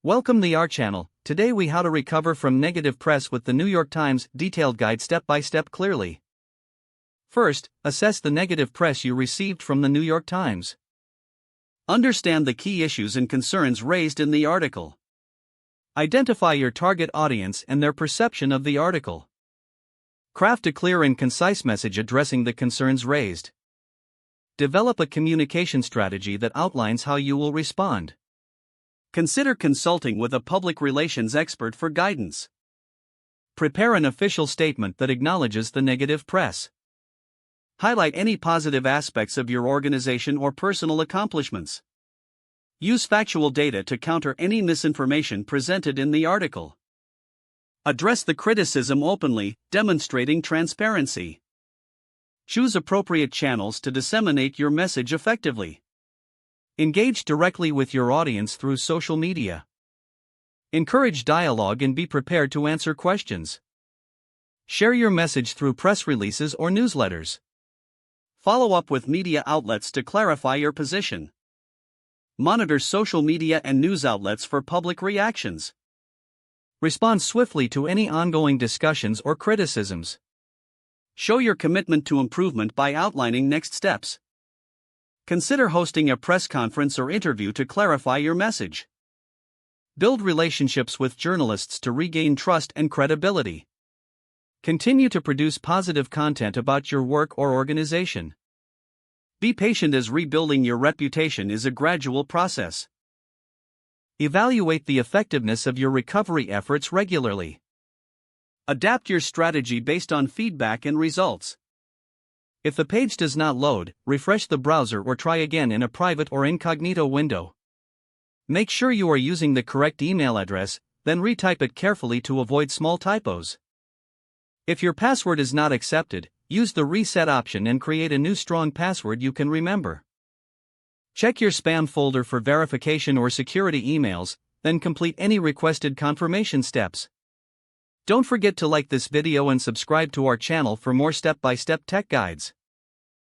Welcome to our channel. Today we how to recover from negative press with the New York Times detailed guide step by step clearly. First, assess the negative press you received from the New York Times. Understand the key issues and concerns raised in the article. Identify your target audience and their perception of the article. Craft a clear and concise message addressing the concerns raised. Develop a communication strategy that outlines how you will respond. Consider consulting with a public relations expert for guidance. Prepare an official statement that acknowledges the negative press. Highlight any positive aspects of your organization or personal accomplishments. Use factual data to counter any misinformation presented in the article. Address the criticism openly, demonstrating transparency. Choose appropriate channels to disseminate your message effectively. Engage directly with your audience through social media. Encourage dialogue and be prepared to answer questions. Share your message through press releases or newsletters. Follow up with media outlets to clarify your position. Monitor social media and news outlets for public reactions. Respond swiftly to any ongoing discussions or criticisms. Show your commitment to improvement by outlining next steps. Consider hosting a press conference or interview to clarify your message. Build relationships with journalists to regain trust and credibility. Continue to produce positive content about your work or organization. Be patient as rebuilding your reputation is a gradual process. Evaluate the effectiveness of your recovery efforts regularly. Adapt your strategy based on feedback and results. If the page does not load, refresh the browser or try again in a private or incognito window. Make sure you are using the correct email address, then retype it carefully to avoid small typos. If your password is not accepted, use the reset option and create a new strong password you can remember. Check your spam folder for verification or security emails, then complete any requested confirmation steps. Don't forget to like this video and subscribe to our channel for more step-by-step tech guides.